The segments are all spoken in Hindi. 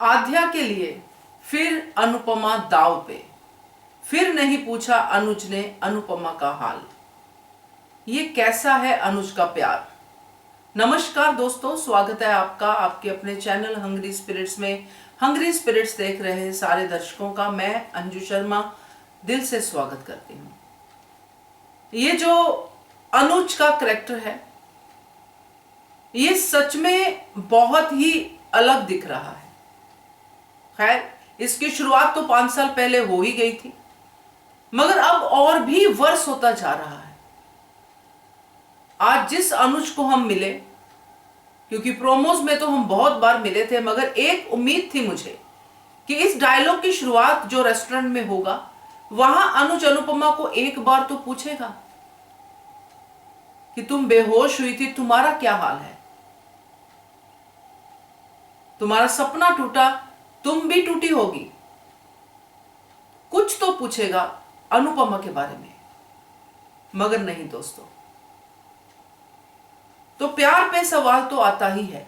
आद्या के लिए फिर अनुपमा दाव पे। फिर नहीं पूछा अनुज ने अनुपमा का हाल। ये कैसा है अनुज का प्यार। नमस्कार दोस्तों, स्वागत है आपका आपके अपने चैनल हंग्री स्पिरिट्स में। हंग्री स्पिरिट्स देख रहे हैं सारे दर्शकों का मैं अंजू शर्मा दिल से स्वागत करती हूँ। ये जो अनुज का करैक्टर है ये सच में बहुत ही अलग दिख रहा है। खैर, इसकी शुरुआत तो 5 साल पहले हो ही गई थी, मगर अब और भी वर्ष होता जा रहा है। आज जिस अनुज को हम मिले, क्योंकि प्रोमोज में तो हम बहुत बार मिले थे, मगर एक उम्मीद थी मुझे कि इस डायलॉग की शुरुआत जो रेस्टोरेंट में होगा वहां अनुज अनुपमा को एक बार तो पूछेगा कि तुम बेहोश हुई थी, तुम्हारा क्या हाल है, तुम्हारा सपना टूटा, तुम भी टूटी होगी। कुछ तो पूछेगा अनुपमा के बारे में, मगर नहीं दोस्तों। तो प्यार पे सवाल तो आता ही है।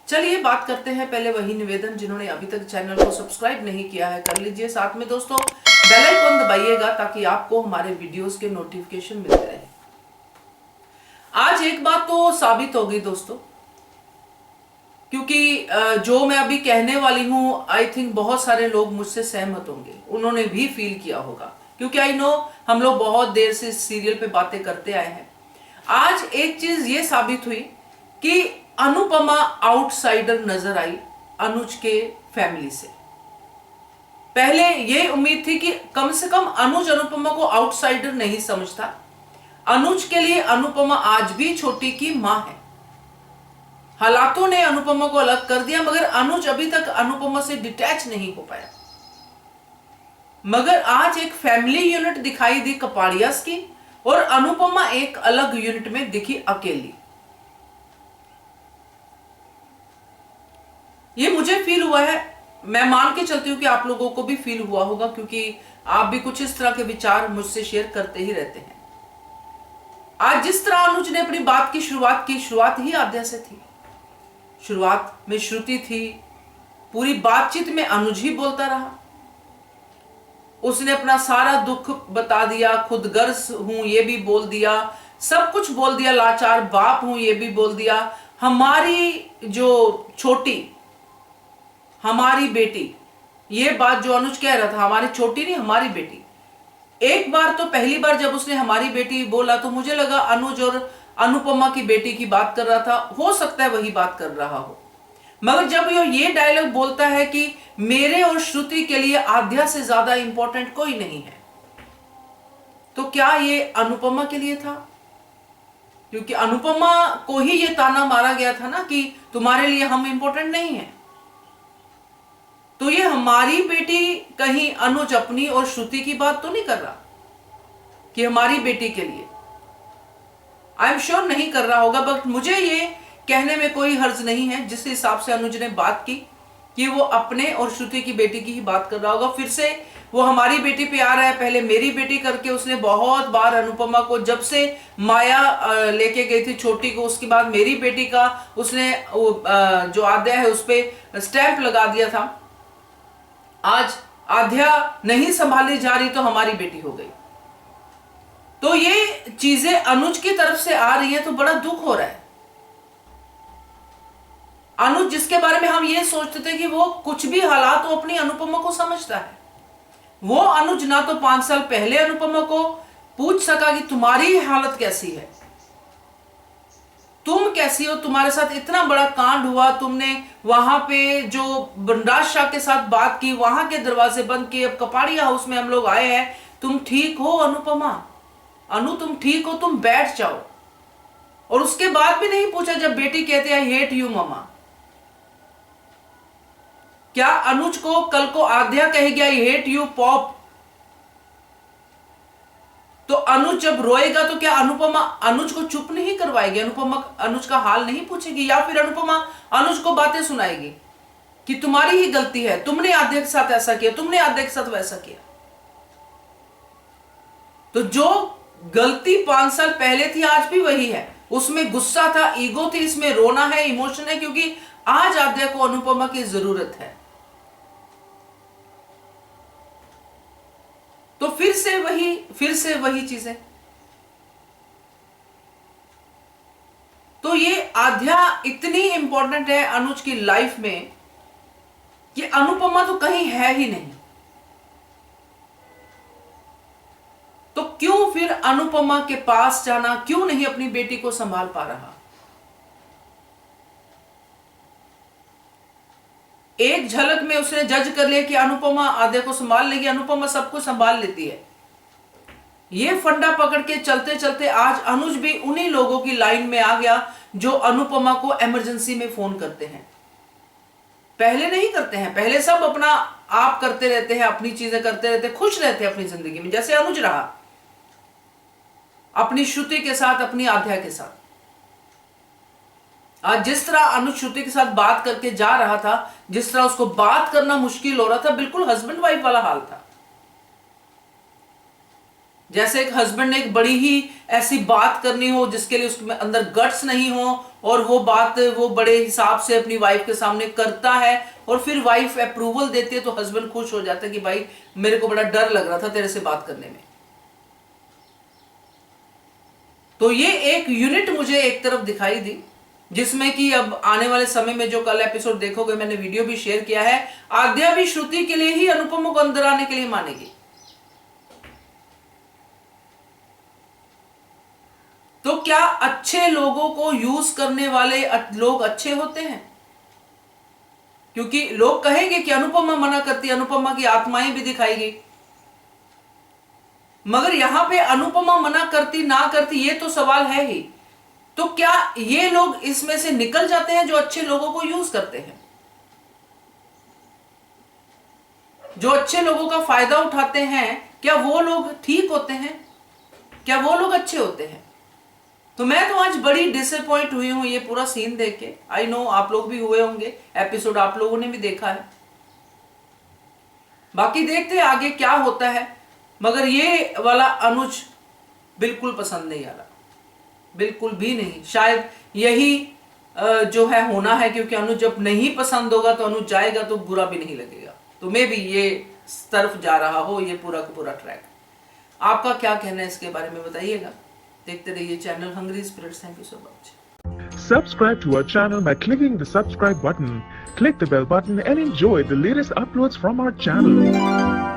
चलिए बात करते हैं। पहले वही निवेदन, जिन्होंने अभी तक चैनल को सब्सक्राइब नहीं किया है कर लीजिए। साथ में दोस्तों बेल आइकन दबाइएगा ताकि आपको हमारे वीडियोस के नोटिफिकेशन मिलते रहे। आज एक बात तो साबित हो गई दोस्तों, क्योंकि जो मैं अभी कहने वाली हूं आई थिंक बहुत सारे लोग मुझसे सहमत होंगे, उन्होंने भी फील किया होगा, क्योंकि आई नो हम लोग बहुत देर से इस सीरियल पे बातें करते आए हैं। आज एक चीज ये साबित हुई कि अनुपमा आउटसाइडर नजर आई अनुज के फैमिली से। पहले ये उम्मीद थी कि कम से कम अनुज अनुपमा को आउटसाइडर नहीं समझता। अनुज के लिए अनुपमा आज भी छोटी की मां है। हालातों ने अनुपमा को अलग कर दिया, मगर अनुज अभी तक अनुपमा से डिटैच नहीं हो पाया। मगर आज एक फैमिली यूनिट दिखाई दी कपाड़ियास की, और अनुपमा एक अलग यूनिट में दिखी अकेली। ये मुझे फील हुआ है, मैं मान के चलती हूं कि आप लोगों को भी फील हुआ होगा, क्योंकि आप भी कुछ इस तरह के विचार मुझसे शेयर करते ही रहते हैं। आज जिस तरह अनुज ने अपनी बात की शुरुआत ही आद्या से थी। शुरुआत में श्रुति थी, पूरी बातचीत में अनुज ही बोलता रहा। उसने अपना सारा दुख बता दिया, खुदगर्ज हूं ये भी बोल दिया, सब कुछ बोल दिया, लाचार बाप हूं ये भी बोल दिया। हमारी जो छोटी, हमारी बेटी, ये बात जो अनुज कह रहा था, हमारी छोटी नहीं हमारी बेटी। एक बार तो पहली बार जब उसने हमारी बेटी बोला तो मुझे लगा अनुज और अनुपमा की बेटी की बात कर रहा था, हो सकता है वही बात कर रहा हो। मगर जब ये डायलॉग बोलता है कि मेरे और श्रुति के लिए आद्या से ज्यादा इंपॉर्टेंट कोई नहीं है, तो क्या ये अनुपमा के लिए था? क्योंकि अनुपमा को ही ये ताना मारा गया था ना कि तुम्हारे लिए हम इंपॉर्टेंट नहीं है। तो ये हमारी बेटी, कहीं अनुज अपनी और श्रुति की बात तो नहीं कर रहा कि हमारी बेटी के लिए? आई एम श्योर नहीं कर रहा होगा, बट मुझे ये कहने में कोई हर्ज नहीं है जिस हिसाब से अनुज ने बात की कि वो अपने और श्रुति की बेटी की ही बात कर रहा होगा। फिर से वो हमारी बेटी पे आ रहा है, पहले मेरी बेटी करके उसने बहुत बार अनुपमा को, जब से माया लेके गई थी छोटी को, उसके बाद मेरी बेटी का उसने जो आद्या है उस पर स्टैंप लगा दिया था। आज आद्या नहीं संभाली जा रही तो हमारी बेटी हो गई। तो ये चीजें अनुज की तरफ से आ रही है तो बड़ा दुख हो रहा है। अनुज जिसके बारे में हम ये सोचते थे कि वो कुछ भी हालात वो अपनी अनुपमा को समझता है, वो अनुज ना तो 5 साल पहले अनुपमा को पूछ सका कि तुम्हारी हालत कैसी है, तुम कैसी हो, तुम्हारे साथ इतना बड़ा कांड हुआ, तुमने वहां पे जो बंडाज शाह के साथ बात की, वहां के दरवाजे बंद किए, अब कपाड़िया हाउस में हम लोग आए हैं, तुम ठीक हो अनुपमा? अनु तुम ठीक हो, तुम बैठ जाओ। और उसके बाद भी नहीं पूछा जब बेटी कहते हैं आई हेट यू ममा। क्या अनुज को कल को आद्या कहेगी आई हेट यू पॉप, तो अनुज जब रोएगा तो क्या अनुपमा अनुज को चुप नहीं करवाएगी? अनुपमा अनुज का हाल नहीं पूछेगी? या फिर अनुपमा अनुज को बातें सुनाएगी कि तुम्हारी ही गलती है, तुमने आद्या के साथ ऐसा किया, तुमने आद्या के साथ वैसा किया? तो जो गलती 5 साल पहले थी आज भी वही है, उसमें गुस्सा था, ईगो थी, इसमें रोना है, इमोशन है, क्योंकि आज आद्या को अनुपमा की जरूरत है। तो फिर से वही चीजें। तो ये आद्या इतनी इंपॉर्टेंट है अनुज की लाइफ में कि अनुपमा तो कहीं है ही नहीं। तो क्यों फिर अनुपमा के पास जाना, क्यों नहीं अपनी बेटी को संभाल पा रहा? एक झलक में उसने जज कर लिया कि अनुपमा आद्या को संभाल लेगी, अनुपमा सब कुछ संभाल लेती है। ये फंडा पकड़ के चलते चलते आज अनुज भी उन्हीं लोगों की लाइन में आ गया जो अनुपमा को इमरजेंसी में फोन करते हैं। पहले नहीं करते हैं, पहले सब अपना आप करते रहते हैं, अपनी चीजें करते रहते हैं, खुश रहते हैं अपनी जिंदगी में, जैसे अनुज रहा अपनी श्रुति के साथ, अपनी आद्या के साथ। आज जिस तरह अनुज श्रुति के साथ बात करके जा रहा था, जिस तरह उसको बात करना मुश्किल हो रहा था, बिल्कुल हस्बैंड वाइफ वाला हाल था। जैसे एक हस्बैंड ने एक बड़ी ही ऐसी बात करनी हो जिसके लिए उसके अंदर गट्स नहीं हो, और वो बात वो बड़े हिसाब से अपनी वाइफ के सामने करता है, और फिर वाइफ अप्रूवल देती है तो हस्बैंड खुश हो जाता है कि भाई मेरे को बड़ा डर लग रहा था तेरे से बात करने में। तो ये एक यूनिट मुझे एक तरफ दिखाई दी, जिसमें कि अब आने वाले समय में जो कल एपिसोड देखोगे, मैंने वीडियो भी शेयर किया है, आद्या भी श्रुति के लिए ही अनुपमा को अंदर आने के लिए मानेगी। तो क्या अच्छे लोगों को यूज करने वाले लोग अच्छे होते हैं? क्योंकि लोग कहेंगे कि अनुपमा मना करती, अनुपमा की आत्माएं भी दिखाई गई, मगर यहां पे अनुपमा मना करती ना करती ये तो सवाल है ही। तो क्या ये लोग इसमें से निकल जाते हैं जो अच्छे लोगों को यूज करते हैं, जो अच्छे लोगों का फायदा उठाते हैं? क्या वो लोग ठीक होते हैं? क्या वो लोग अच्छे होते हैं? तो मैं तो आज बड़ी डिसअपॉइंट हुई हूं ये पूरा सीन देख के। आई नो आप लोग भी हुए होंगे, एपिसोड आप लोगों ने भी देखा है। बाकी देखते हैं आगे क्या होता है, मगर ये वाला अनुज बिल्कुल पसंद नहीं आ रहा, बिल्कुल भी नहीं। शायद यही जो है होना है, क्योंकि अनुज जब नहीं पसंद होगा तो अनुज जाएगा तो बुरा भी नहीं लगेगा। तो मे भी ये तरफ जा रहा हो ये पूरा का पूरा ट्रैक। आपका क्या कहना है इसके बारे में बताइएगा। देखते रहिए channel hungry spirits. Thank you so much. Subscribe to our channel by clicking the subscribe button. Click the bell button and enjoy the latest uploads from our channel.